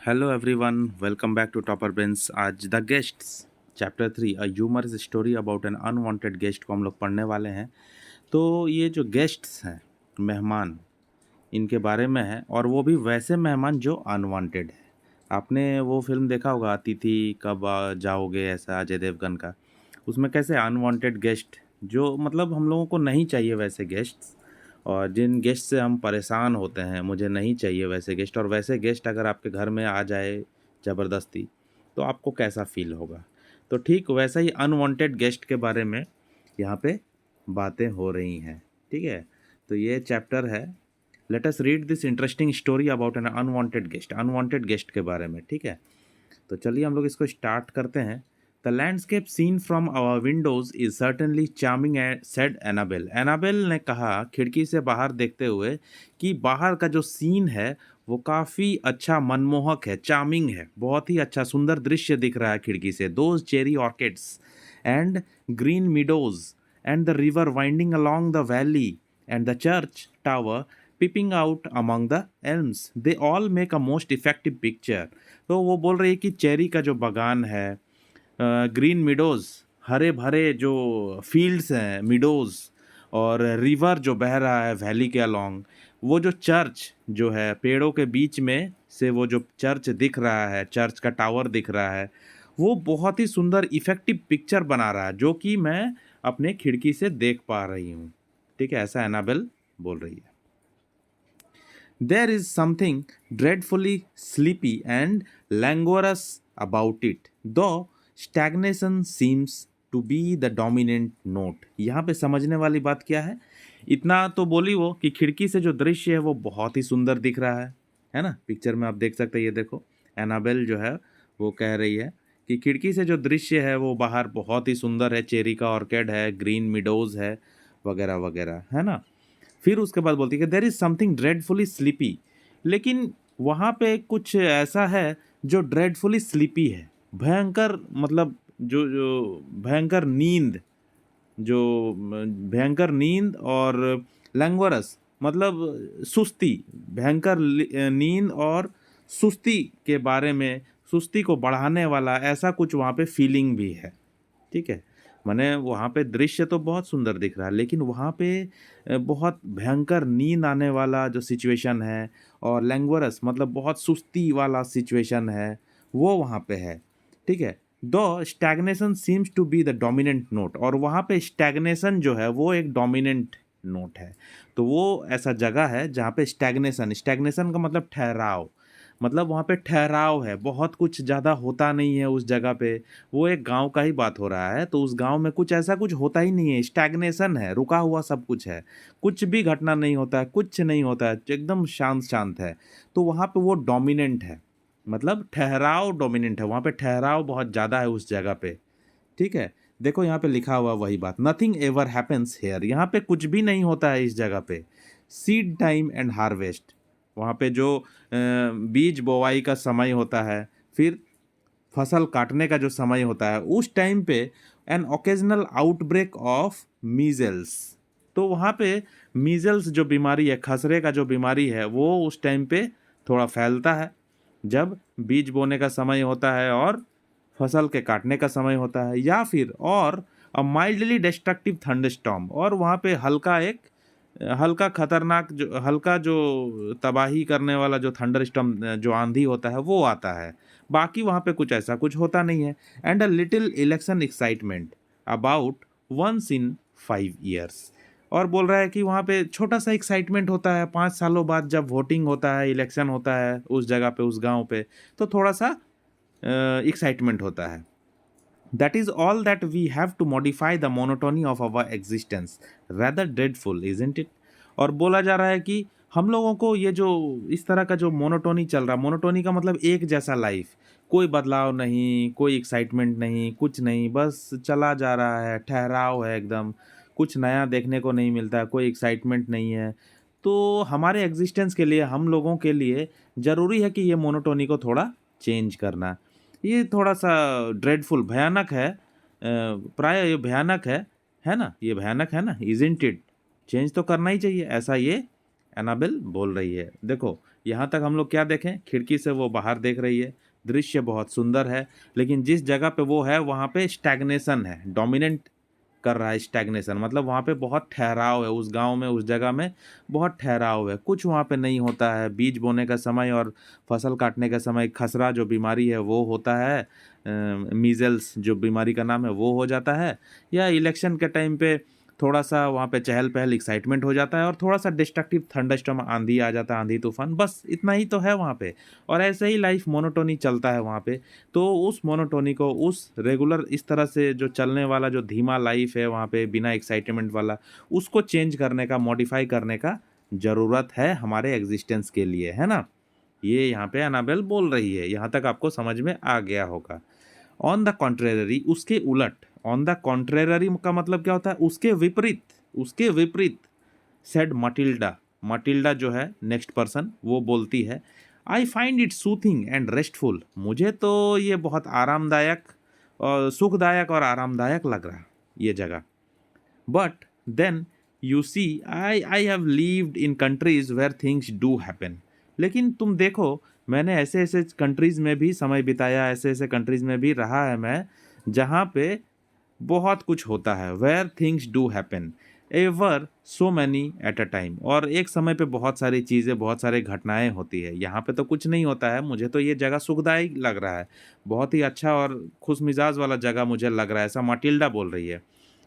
Hello everyone, welcome back to topper बेंस। आज the guests chapter 3 a humorous story about an unwanted guest को हम लोग पढ़ने वाले हैं। तो ये जो गेस्ट्स हैं, मेहमान, इनके बारे में है, और वो भी वैसे मेहमान जो अनवांटेड है। आपने वो फिल्म देखा होगा, अतिथि कब जाओगे, ऐसा अजय देवगन का। उसमें कैसे अनवांटेड गेस्ट, जो मतलब हम लोगों को नहीं चाहिए वैसे गेस्ट्स, और जिन गेस्ट से हम परेशान होते हैं, मुझे नहीं चाहिए वैसे गेस्ट, और वैसे गेस्ट अगर आपके घर में आ जाए ज़बरदस्ती, तो आपको कैसा फील होगा। तो ठीक वैसा ही अनवांटेड गेस्ट के बारे में यहाँ पे बातें हो रही हैं। ठीक है, तो ये चैप्टर है। Let us read this interesting story about an unwanted guest के बारे में। ठीक है, तो चलिए हम लोग इसको स्टार्ट करते हैं। The landscape scene from our windows is certainly charming, said Annabel. Annabel ने कहा खिड़की से बाहर देखते हुए कि बाहर का जो सीन है वो काफ़ी अच्छा, मनमोहक है, चार्मिंग है, बहुत ही अच्छा सुंदर दृश्य दिख रहा है खिड़की से। Those cherry orchids and green meadows and the river winding along the valley and the church tower peeping out among the elms, they all make a most effective picture। तो वो बोल रही है कि चेरी का जो बागान है, ग्रीन मिडोज़, हरे भरे जो फील्ड्स हैं, मिडोज़, और रिवर जो बह रहा है वैली के अलोंग, वो जो चर्च जो है पेड़ों के बीच में से, वो जो चर्च दिख रहा है, चर्च का टावर दिख रहा है, वो बहुत ही सुंदर इफेक्टिव पिक्चर बना रहा है, जो कि मैं अपने खिड़की से देख पा रही हूँ। ठीक है, ऐसा एनाबेल बोल रही है। There is something dreadfully sleepy and languorous about it, though stagnation seems to be the dominant note। यहाँ पे समझने वाली बात क्या है? इतना तो बोली वो कि खिड़की से जो दृश्य है वो बहुत ही सुंदर दिख रहा है ना। पिक्चर में आप देख सकते हैं, ये देखो, एनाबेल जो है वो कह रही है कि खिड़की से जो दृश्य है वो बाहर बहुत ही सुंदर है, चेरी का ऑर्किड है, ग्रीन मिडोज है, वगैरह वगैरह, है ना। फिर उसके बाद बोलती है कि there is something dreadfully sleepy, लेकिन वहाँ पे कुछ ऐसा है जो ड्रेडफुली स्लीपी है, भयंकर, मतलब जो जो भयंकर नींद, जो भयंकर नींद, और लैंगोरस मतलब सुस्ती, भयंकर नींद और सुस्ती के बारे में, सुस्ती को बढ़ाने वाला ऐसा कुछ वहाँ पे फीलिंग भी है। ठीक है, माने वहाँ पे दृश्य तो बहुत सुंदर दिख रहा है, लेकिन वहाँ पे बहुत भयंकर नींद आने वाला जो सिचुएशन है, और लैंग्वरस मतलब बहुत सुस्ती वाला सिचुएशन है, वो वहाँ पे है। ठीक है, दो stagnation seems to be the dominant note, और वहाँ पे स्टैग्नेशन जो है वो एक डोमिनेंट नोट है। तो वो ऐसा जगह है जहाँ पे स्टैग्नेशन, स्टैग्नेशन का मतलब ठहराव, मतलब वहाँ पे ठहराव है, बहुत कुछ ज़्यादा होता नहीं है उस जगह पे। वो एक गांव का ही बात हो रहा है, तो उस गांव में कुछ ऐसा कुछ होता ही नहीं है, स्टैग्नेशन है, रुका हुआ सब कुछ है, कुछ भी घटना नहीं होता है, कुछ नहीं होता है, एकदम शांत शांत है। तो वहाँ पे वो डोमिनेंट है, मतलब ठहराव डोमिनेंट है, वहाँ पे ठहराव बहुत ज़्यादा है उस जगह पे। ठीक है, देखो यहाँ पे लिखा हुआ वही बात, नथिंग एवर हैपन्स हेयर, यहाँ पे कुछ भी नहीं होता है इस जगह पे। सीड टाइम एंड हार्वेस्ट, वहाँ पे जो बीज बोवाई का समय होता है, फिर फसल काटने का जो समय होता है, उस टाइम पे an occasional outbreak of measles, तो वहाँ पे मीजल्स जो बीमारी है, खसरे का जो बीमारी है, वो उस टाइम पे थोड़ा फैलता है, जब बीज बोने का समय होता है और फसल के काटने का समय होता है, या फिर और अ माइल्डली डिस्ट्रक्टिव थंडरस्टॉर्म, और वहाँ पे हल्का खतरनाक, जो हल्का जो तबाही करने वाला जो थंडरस्टॉर्म, जो आंधी होता है, वो आता है। बाकी वहाँ पे कुछ ऐसा कुछ होता नहीं है। And a little election excitement about once in 5 years, और बोल रहा है कि वहाँ पे छोटा सा एक्साइटमेंट होता है 5 सालों बाद, जब वोटिंग होता है, इलेक्शन होता है उस जगह पे, उस गांव पे, तो थोड़ा सा एक्साइटमेंट होता है। That is all that we have to modify the monotony of our existence, rather dreadful isn't it. और बोला जा रहा है कि हम लोगों को ये जो इस तरह का जो मोनोटोनी चल रहा, मोनोटोनी का मतलब एक जैसा लाइफ, कोई बदलाव नहीं, कोई एक्साइटमेंट नहीं, कुछ नहीं, बस चला जा रहा है, ठहराव है एकदम, कुछ नया देखने को नहीं मिलता है, कोई एक्साइटमेंट नहीं है। तो हमारे एग्जिस्टेंस के लिए, हम लोगों के लिए ज़रूरी है कि ये मोनोटोनी को थोड़ा चेंज करना। ये थोड़ा सा ड्रेडफुल, भयानक है, प्राय ये भयानक है ना, ये भयानक है ना, इजंट इट। चेंज तो करना ही चाहिए, ऐसा ये एनाबेल बोल रही है। देखो यहाँ तक हम लोग क्या देखें, खिड़की से वो बाहर देख रही है, दृश्य बहुत सुंदर है, लेकिन जिस जगह पे वो है वहाँ पे स्टैग्नेशन है, डोमिनेंट कर रहा है स्टैग्नेशन, मतलब वहाँ पे बहुत ठहराव है, उस गांव में, उस जगह में बहुत ठहराव है, कुछ वहाँ पे नहीं होता है। बीज बोने का समय और फसल काटने का समय खसरा जो बीमारी है वो होता है, मीजल्स जो बीमारी का नाम है वो हो जाता है, या इलेक्शन के टाइम पे थोड़ा सा वहाँ पे चहल पहल एक्साइटमेंट हो जाता है, और थोड़ा सा डिस्ट्रक्टिव थंडरस्टॉर्म आंधी आ जाता है, आंधी तूफान, बस इतना ही तो है वहाँ पे। और ऐसे ही लाइफ मोनोटोनी चलता है वहाँ पे। तो उस मोनोटोनी को, उस रेगुलर इस तरह से जो चलने वाला जो धीमा लाइफ है वहाँ पे बिना एक्साइटमेंट वाला, उसको चेंज करने का, मॉडिफाई करने का ज़रूरत है हमारे एग्जिस्टेंस के लिए, है ना। ये यहाँ पे एनाबेल बोल रही है। यहाँ तक आपको समझ में आ गया होगा। ऑन द कॉन्ट्रेररी, उसके उलट, ऑन द कॉन्ट्रेररी का मतलब क्या होता है, उसके विपरीत, उसके विपरीत। सेड मटिल्डा, मटिल्डा जो है नेक्स्ट पर्सन, वो बोलती है, I find it soothing and restful, मुझे तो ये बहुत आरामदायक और सुखदायक और आरामदायक लग रहा ये जगह। But then you see I have lived in countries where things do happen, लेकिन तुम देखो मैंने ऐसे ऐसे कंट्रीज में भी समय बिताया, ऐसे ऐसे कंट्रीज में भी रहा है मैं, जहाँ पे बहुत कुछ होता है, where things do happen, ever so many at a time, और एक समय पे बहुत सारी चीज़ें, बहुत सारी घटनाएं होती है। यहाँ पे तो कुछ नहीं होता है, मुझे तो ये जगह सुखदायक लग रहा है, बहुत ही अच्छा और खुश मिजाज वाला जगह मुझे लग रहा है, ऐसा माटिल्डा बोल रही है।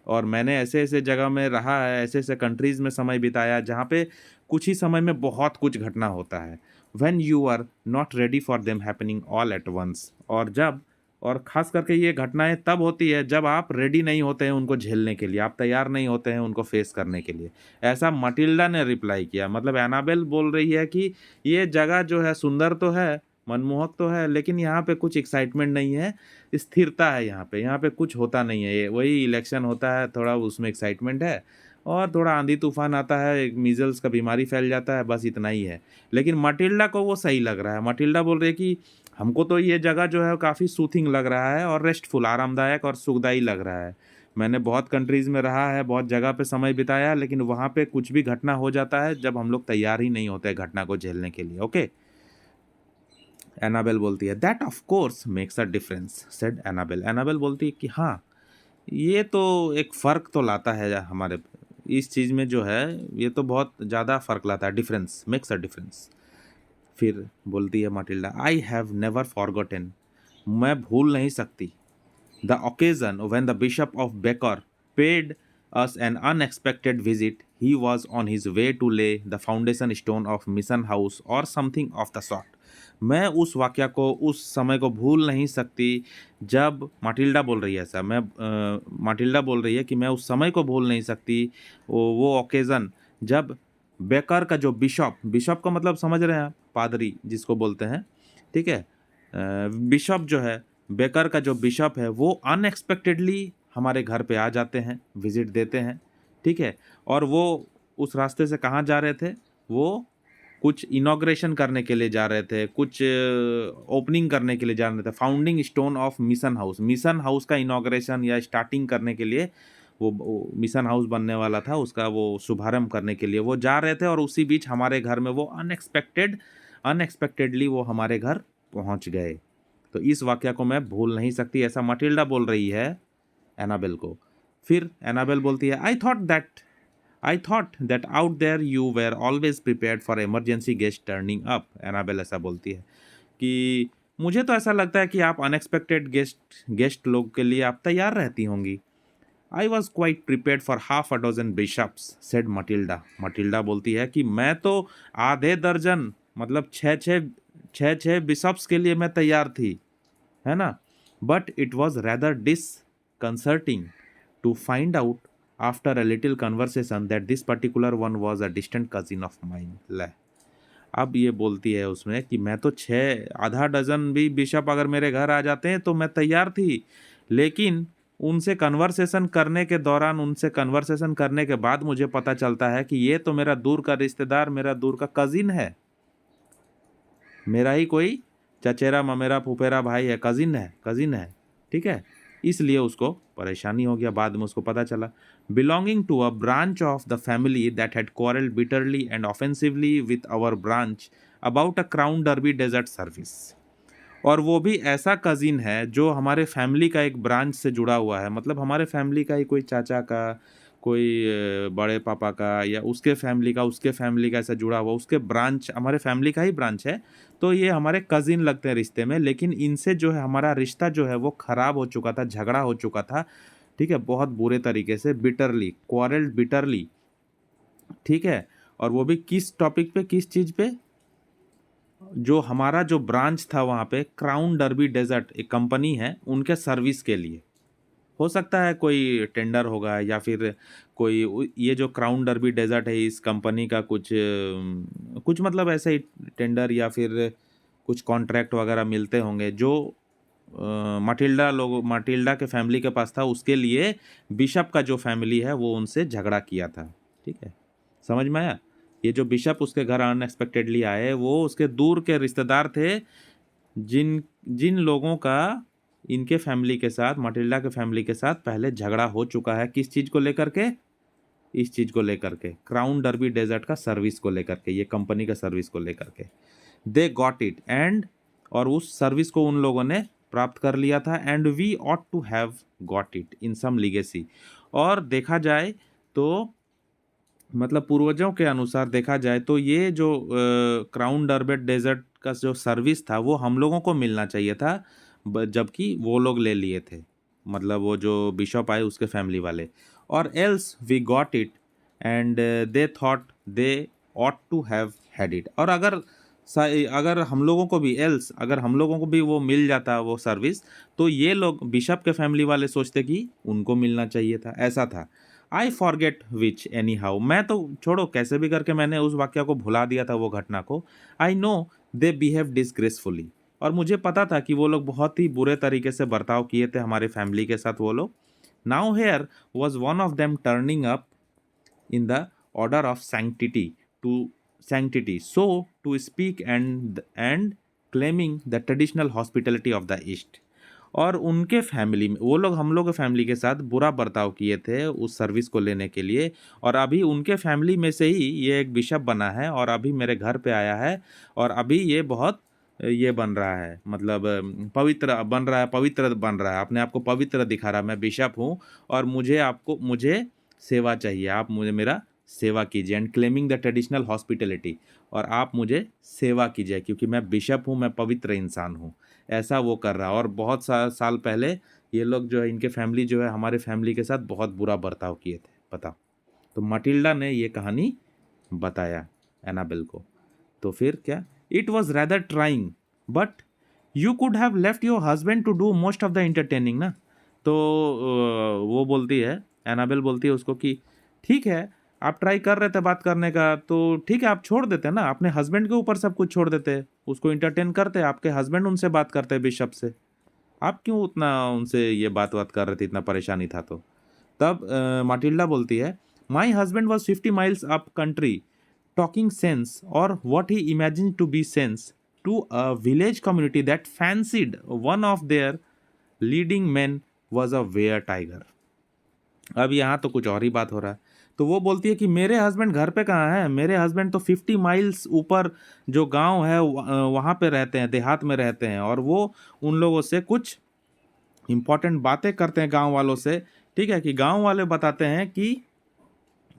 और मैंने ऐसे ऐसे जगह में रहा है, ऐसे ऐसे कंट्रीज़ में समय बिताया जहाँ पे कुछ ही समय में बहुत कुछ घटना होता है। When you are not ready for them happening all at once, और जब, और ख़ास करके ये घटनाएं तब होती है जब आप रेडी नहीं होते हैं उनको झेलने के लिए, आप तैयार नहीं होते हैं उनको फेस करने के लिए। ऐसा मटिल्डा ने रिप्लाई किया, मतलब एनाबेल बोल रही है कि ये जगह जो है सुंदर तो है, मनमोहक तो है, लेकिन यहाँ पे कुछ एक्साइटमेंट नहीं है, स्थिरता है यहाँ पे कुछ होता नहीं है। ये वही इलेक्शन होता है, थोड़ा उसमें एक्साइटमेंट है, और थोड़ा आंधी तूफान आता है, मीजल्स का बीमारी फैल जाता है, बस इतना ही है। लेकिन मटिल्डा को वो सही लग रहा है। मटिल्डा बोल रही है कि हमको तो ये जगह जो है काफ़ी सूथिंग लग रहा है और रेस्टफुल, आरामदायक और सुखदायी लग रहा है। मैंने बहुत कंट्रीज़ में रहा है, बहुत जगह पे समय बिताया, लेकिन वहाँ पे कुछ भी घटना हो जाता है जब हम लोग तैयार ही नहीं होते घटना को झेलने के लिए। ओके, एनाबेल बोलती है, that of course makes a difference, said Annabel. Annabel बोलती है कि हाँ, ये तो एक फ़र्क तो लाता है हमारे इस चीज़ में जो है, ये तो बहुत ज़्यादा फ़र्क लाता है, डिफरेंस, मेक्स अ डिफरेंस। फिर बोलती है माटिल्डा, आई हैव नेवर फॉरगॉटन, मैं भूल नहीं सकती, the occasion when the bishop of baker paid us an unexpected visit. He was on his way to lay the foundation stone of mission house or something of the sort. मैं उस वाक्य को, उस समय को भूल नहीं सकती जब, माटिल्डा बोल रही है ऐसा, माटिल्डा बोल रही है कि मैं उस समय को भूल नहीं सकती, वो ओकेज़न जब बेकर का जो बिशप, बिशप का मतलब समझ रहे हैं आप, पादरी जिसको बोलते हैं, ठीक है, बिशप जो है, बेकर का जो बिशप है वो अनएक्सपेक्टेडली हमारे घर पे आ जाते हैं, विजिट देते हैं, ठीक है। और वो उस रास्ते से कहाँ जा रहे थे, वो कुछ इनॉग्रेशन करने के लिए जा रहे थे, कुछ ओपनिंग करने के लिए जा रहे थे, founding stone of mission house, mission house का इनॉग्रेशन या स्टार्टिंग करने के लिए, वो मिशन हाउस बनने वाला था, उसका वो शुभारंभ करने के लिए वो जा रहे थे, और उसी बीच हमारे घर में वो अनएक्सपेक्टेडली वो हमारे घर पहुंच गए। तो इस वाक्य को मैं भूल नहीं सकती, ऐसा मटिल्डा बोल रही है एनाबेल को। फिर एनाबेल बोलती है, I thought that out there you were always prepared for emergency guest turning up. Annabel ऐसा बोलती है कि मुझे तो ऐसा लगता है कि आप अनएक्सपेक्टेड गेस्ट लोग के लिए आप तैयार रहती होंगी। I was quite prepared for half a dozen bishops, said Matilda. Matilda बोलती है कि मैं तो आधे दर्जन, मतलब छः बिशप्स के लिए मैं तैयार थी, है ना। But it was rather disconcerting to find out after a little conversation that this particular one was a distant cousin of mine. ले, अब ये बोलती है उसमें कि मैं तो आधा डजन भी बिशप अगर मेरे घर आ जाते हैं तो मैं तैयार थी, लेकिन उनसे कन्वर्सेशन करने के दौरान, उनसे कन्वर्सेशन करने के बाद मुझे पता चलता है कि ये तो मेरा दूर का रिश्तेदार, मेरा दूर का कजिन है, मेरा ही कोई चचेरा ममेरा फुफेरा भाई है, कजिन है, ठीक है। इसलिए उसको परेशानी हो गया। बाद में उसको पता चला, belonging to a branch of the family that had quarrelled bitterly and offensively with our branch about a Crown Derby dessert service. और वो भी ऐसा कजिन है जो हमारे फैमिली का एक ब्रांच से जुड़ा हुआ है, मतलब हमारे फैमिली का ही कोई चाचा का, कोई बड़े पापा का, या उसके फैमिली का ऐसा जुड़ा हुआ, उसके ब्रांच हमारे फैमिली का ही ब्रांच है। तो ये हमारे कजिन लगते हैं रिश्ते में, लेकिन इनसे जो है हमारा रिश्ता जो है वो खराब हो चुका था, झगड़ा हो चुका था, ठीक है, बहुत बुरे तरीके से, बिटरली, क्वारल्ड बिटरली, ठीक है। और वो भी किस टॉपिक पे, किस चीज़ पे? जो हमारा जो ब्रांच था वहाँ पे, क्राउन डर्बी डेजर्ट एक कंपनी है, उनके सर्विस के लिए। हो सकता है कोई टेंडर होगा, या फिर कोई ये जो क्राउन डर्बी डेजर्ट है इस कंपनी का कुछ मतलब ऐसे ही टेंडर या फिर कुछ कॉन्ट्रैक्ट वगैरह मिलते होंगे जो माटिल्डा के फैमिली के पास था, उसके लिए बिशप का जो फैमिली है वो उनसे झगड़ा किया था, ठीक है। समझ में आया? ये जो बिशप उसके घर अनएक्सपेक्टेडली आए, वो उसके दूर के रिश्तेदार थे, जिन जिन लोगों का इनके फैमिली के साथ, माटिल्डा के फैमिली के साथ पहले झगड़ा हो चुका है। किस चीज़ को लेकर के? इस चीज़ को लेकर के, क्राउन डर्बी डेजर्ट का सर्विस को लेकर के, ये कंपनी का सर्विस को लेकर के। दे गॉट इट एंड, और उस सर्विस को उन लोगों ने प्राप्त कर लिया था। And we ought to have got it in some legacy. और देखा जाए तो, मतलब पूर्वजों के अनुसार देखा जाए तो ये जो क्राउन डर्बेट डेजर्ट का जो सर्विस था वो हम लोगों को मिलना चाहिए था, जबकि वो लोग ले लिए थे, मतलब वो जो बिशप आए उसके फैमिली वाले। और else we got it and they thought they ought to have had it. और अगर हम लोगों को भी, एल्स अगर हम लोगों को भी वो मिल जाता वो सर्विस, तो ये लोग बिशप के फैमिली वाले सोचते कि उनको मिलना चाहिए था, ऐसा था। I forget which any how, मैं तो छोड़ो कैसे भी करके मैंने उस वाक्य को भुला दिया था, वो घटना को। आई नो दे बिहेव डिसग्रेसफुली, और मुझे पता था कि वो लोग बहुत ही बुरे तरीके से बर्ताव किए थे हमारे फैमिली के साथ वो लोग। Now here was one of them turning up in the order of sanctity, so to speak, and claiming the traditional hospitality of the east। और उनके फैमिली में वो लोग हम लोग के फैमिली के साथ बुरा बर्ताव किए थे उस सर्विस को लेने के लिए। और अभी उनके फैमिली में से ही ये एक बिशप बना है और अभी मेरे घर पे आया है, और अभी ये बहुत ये बन रहा है, मतलब पवित्र बन रहा है, पवित्र बन रहा है, अपने आप को पवित्र दिखा रहा है, मैं बिशप हूँ और मुझे सेवा चाहिए, आप मुझे मेरा सेवा कीजिए। And claiming the traditional hospitality, और आप मुझे सेवा कीजिए क्योंकि मैं बिशप हूँ, मैं पवित्र इंसान हूँ, ऐसा वो कर रहा है। और बहुत साल पहले ये लोग जो है, इनके फैमिली जो है हमारे फैमिली के साथ बहुत बुरा बर्ताव किए थे, बताओ। तो मटिल्डा ने ये कहानी बताया एनाबेल को। तो फिर क्या, it was rather trying but you could have left your husband to do most of the entertaining ना। तो वो बोलती है, एनाबेल बोलती है उसको कि ठीक है, आप ट्राई कर रहे थे बात करने का, तो ठीक है, आप छोड़ देते ना, अपने हस्बैंड के ऊपर सब कुछ छोड़ देते, उसको इंटरटेन करते, आपके हस्बैंड उनसे बात करते बिशप से, आप क्यों उतना उनसे ये बात कर रहे थे, इतना परेशानी था तो। तब माटिल्डा बोलती है, my husband was 50 miles up country talking sense or what he imagined to be sense to a village community that fancied one of their leading men was a were tiger। अब यहाँ तो कुछ और ही बात हो रहा है। तो वो बोलती है कि मेरे हस्बैंड घर पे कहाँ है, मेरे हस्बैंड तो 50 miles ऊपर जो गांव है वहाँ पे रहते हैं, देहात में रहते हैं, और वो उन लोगों से कुछ इंपॉर्टेंट बातें करते हैं गांव वालों से, ठीक है, कि गांव वाले बताते हैं कि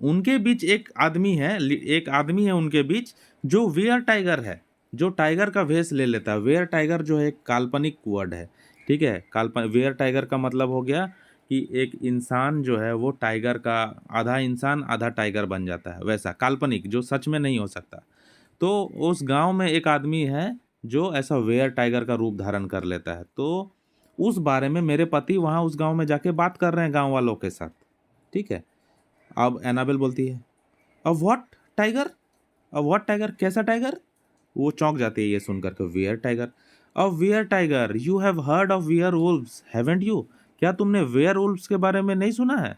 उनके बीच एक आदमी है उनके बीच जो वेयर टाइगर है, जो टाइगर का वेश ले लेता है। वेयर टाइगर जो है एक काल्पनिक वर्ड है, ठीक है, वेयर टाइगर का मतलब हो गया कि एक इंसान जो है वो टाइगर का, आधा इंसान आधा टाइगर बन जाता है, वैसा काल्पनिक जो सच में नहीं हो सकता। तो उस गांव में एक आदमी है जो ऐसा वेयर टाइगर का रूप धारण कर लेता है। तो उस बारे में मेरे पति वहाँ उस गांव में जाके बात कर रहे हैं गांव वालों के साथ, ठीक है। अब एनाबेल बोलती है, a what tiger, a what tiger, कैसा टाइगर? वो चौंक जाती है ये सुनकर के, wear tiger, a weird tiger, you have heard of wear Wolves haven't you, क्या तुमने वेयर वुल्व्स के बारे में नहीं सुना है?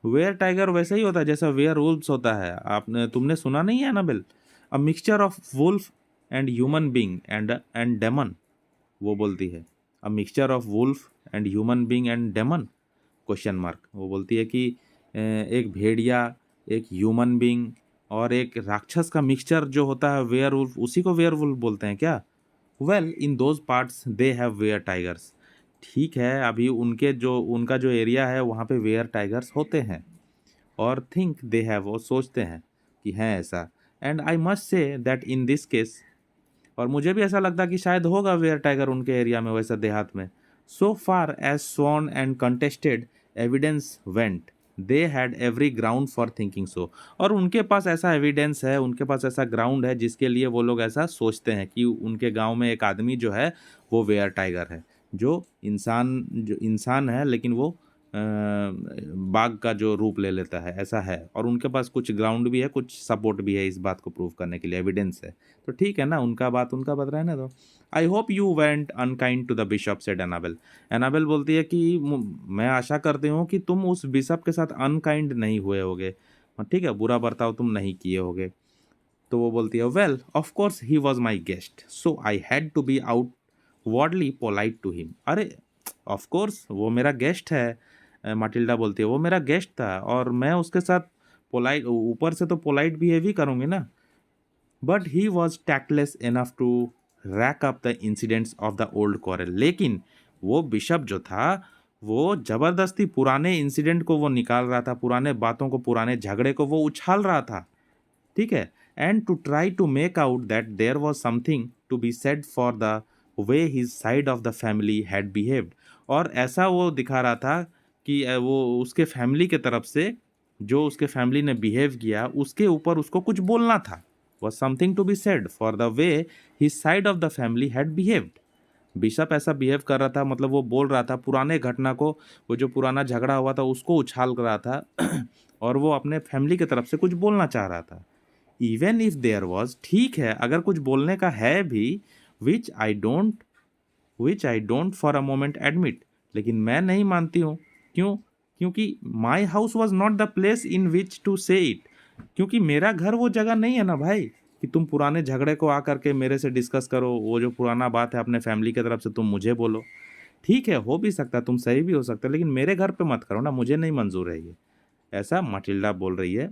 वेयर टाइगर वैसे ही होता है जैसा वेयर वुल्व्स होता है, तुमने सुना नहीं है Annabel? A mixture of wolf and human being and demon, वो बोलती है। A mixture of wolf and human being and demon question mark. वो बोलती है कि एक भेड़िया, एक ह्यूमन बीइंग और एक राक्षस का मिक्सचर जो होता है वेयरवुल्फ, उसी को वेयरवुल्फ बोलते हैं क्या? Well in those parts they have were tigers. ठीक है, अभी उनका जो एरिया है वहाँ पे वेयर टाइगर्स होते हैं। और थिंक दे हैव, वो सोचते हैं कि है ऐसा। And I must say that in this case, और मुझे भी ऐसा लगता है कि शायद होगा वेयर टाइगर उनके एरिया में, वैसा देहात में। So far as sworn and contested evidence went, they had every ground for thinking so. और उनके पास ऐसा एविडेंस है, उनके पास ऐसा ग्राउंड है जिसके लिए वो लोग ऐसा सोचते हैं कि उनके गांव में एक आदमी जो है वो वेयर टाइगर है, जो इंसान है लेकिन वो बाघ का जो रूप ले लेता है, ऐसा है। और उनके पास कुछ ग्राउंड भी है, कुछ सपोर्ट भी है इस बात को प्रूव करने के लिए, एविडेंस है। तो ठीक है ना, उनका बात रहने दो। I hope you weren't unkind to the bishop, said Annabel. Annabel बोलती है कि मैं आशा करती हूँ कि तुम उस बिशप के साथ अनकाइंड नहीं हुए होगे, ठीक है, बुरा बर्ताव तुम नहीं किए होगे। तो वो बोलती है, well of course he was my guest so I had to be outwardly polite to him. अरे ऑफ कोर्स वो मेरा गेस्ट है, माटिल्डा बोलती है, वो मेरा गेस्ट था और मैं उसके साथ पोलाइट, ऊपर से तो पोलाइट बिहेव ही करूँगी ना। But he was tactless enough to rake up the incidents of the old quarrel. लेकिन वो बिशप जो था वो जबरदस्ती पुराने इंसिडेंट को वो निकाल रहा था, पुराने बातों को, पुराने झगड़े को वो उछाल रहा था, ठीक है। And to try to make out that there was something to be said for the way his side of the family had behaved. और ऐसा वो दिखा रहा था कि वो उसके फैमिली के तरफ से जो उसके फैमिली ने बिहेव किया उसके ऊपर उसको कुछ बोलना था, was something to be said for the way his side of the family had behaved। Bishop ऐसा बिहेव कर रहा था, मतलब वो बोल रहा था पुराने घटना को, वो जो पुराना झगड़ा हुआ था उसको उछाल रहा था और वो अपने फैमिली की तरफ से कुछ बोलना चाह रहा था। इवन इफ देयर वॉज, ठीक है अगर कुछ बोलने का है भी, which I don't for a moment admit, लेकिन मैं नहीं मानती हूँ। क्यों? क्योंकि my house was not the place in which to say it. क्योंकि मेरा घर वो जगह नहीं है ना भाई कि तुम पुराने झगड़े को आकर के मेरे से डिस्कस करो, वो जो पुराना बात है अपने फैमिली की तरफ से तुम मुझे बोलो। ठीक है, हो भी सकता है, तुम सही भी हो सकता है, लेकिन मेरे घर पे मत करो ना, मुझे नहीं मंजूर है ये। ऐसा मटिल्डा बोल रही है,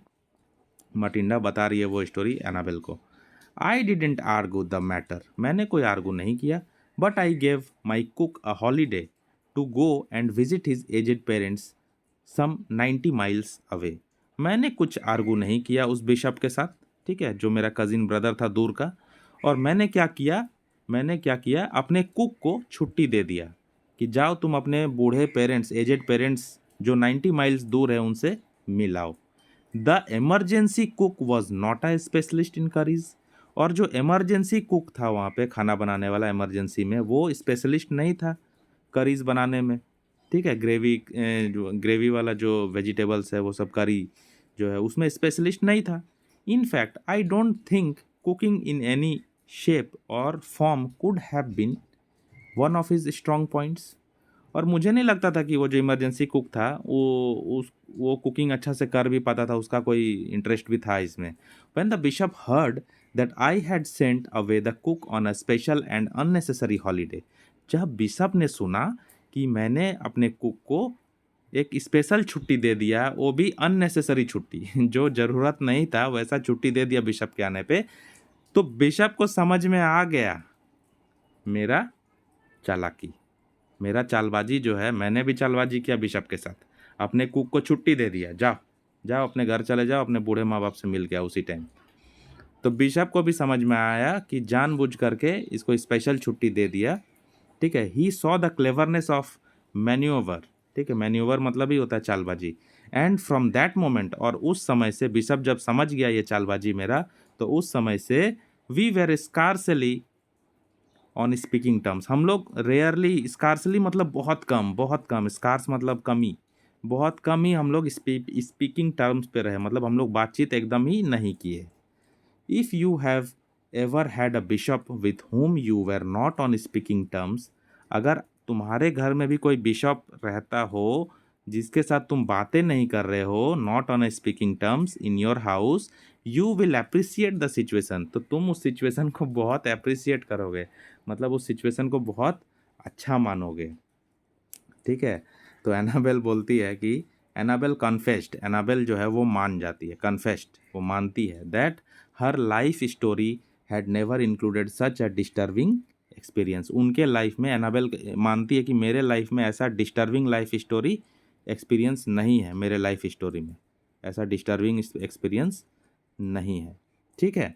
मटिंडा बता रही है वो स्टोरी एनाबेल को। I didn't argue the matter, मैंने कोई आर्गू नहीं किया। But I gave my cook a holiday to go and visit his aged parents some 90 miles away. मैंने कुछ आर्गू नहीं किया उस बिशप के साथ, ठीक है, जो मेरा कजिन ब्रदर था दूर का। और मैंने क्या किया, अपने कुक को छुट्टी दे दिया कि जाओ तुम अपने बूढ़े पेरेंट्स, एजेड पेरेंट्स जो 90 माइल्स दूर है उनसे मिलाओ। The emergency cook was not a specialist in curries. और जो इमरजेंसी कुक था वहाँ पे खाना बनाने वाला इमरजेंसी में, वो स्पेशलिस्ट नहीं था करीज बनाने में, ठीक है। जो ग्रेवी वाला जो वेजिटेबल्स है वो सब करी जो है उसमें स्पेशलिस्ट नहीं था। In fact I don't think cooking in any shape or form could have been one of his strong points. और मुझे नहीं लगता था कि वो जो इमरजेंसी कुक था वो कुकिंग अच्छा से कर भी पाता था, उसका कोई इंटरेस्ट भी था इसमें। When the bishop heard that I had sent away the cook on a special and unnecessary holiday, जब बिशप ने सुना कि मैंने अपने कुक को एक स्पेशल छुट्टी दे दिया, वो भी अननेसेसरी छुट्टी जो ज़रूरत नहीं था वैसा छुट्टी दे दिया बिशप के आने पे, तो बिशप को समझ में आ गया मेरा चालाकी, मेरा चालबाजी जो है, मैंने भी चालबाजी किया बिशप के साथ, अपने कुक को छुट्टी दे दिया, जाओ जाओ अपने घर चले जाओ, अपने बूढ़े माँ बाप से मिल गया उसी टाइम। तो बिशप को भी समझ में आया कि जानबूझ करके इसको स्पेशल छुट्टी दे दिया, ठीक है। He saw the cleverness of manoeuvre, ठीक है, मैन्यूवर मतलब ही होता है चालबाजी। एंड फ्रॉम दैट मोमेंट, और उस समय से बिशप जब समझ गया ये चालबाजी मेरा, तो उस समय से we were scarcely on speaking terms, हम लोग रेयरली, स्कार्सली मतलब बहुत कम, स्कार्स मतलब कमी, बहुत कम ही हम लोग स्पीकिंग टर्म्स पे रहे, मतलब हम लोग बातचीत एकदम ही नहीं किए। If you have ever had a bishop with whom you were not on speaking terms, अगर तुम्हारे घर में भी कोई बिशप रहता हो जिसके साथ तुम बातें नहीं कर रहे हो, not on speaking terms in your house, you will appreciate the situation, तो तुम उस सिचुएशन को बहुत अप्रिसिएट करोगे, मतलब उस सिचुएशन को बहुत अच्छा मानोगे। ठीक है। तो एनाबेल बोलती है कि एनाबेल कन्फेस्ड, एनाबेल जो है वो मान जाती है, कन्फेस्ड वो मानती है that her life story had never included such a disturbing experience. उनके लाइफ में एनाबेल मानती है कि मेरे लाइफ में ऐसा डिस्टर्बिंग लाइफ स्टोरी एक्सपीरियंस नहीं है, मेरे लाइफ स्टोरी में ऐसा डिस्टर्बिंग एक्सपीरियंस नहीं है। ठीक है।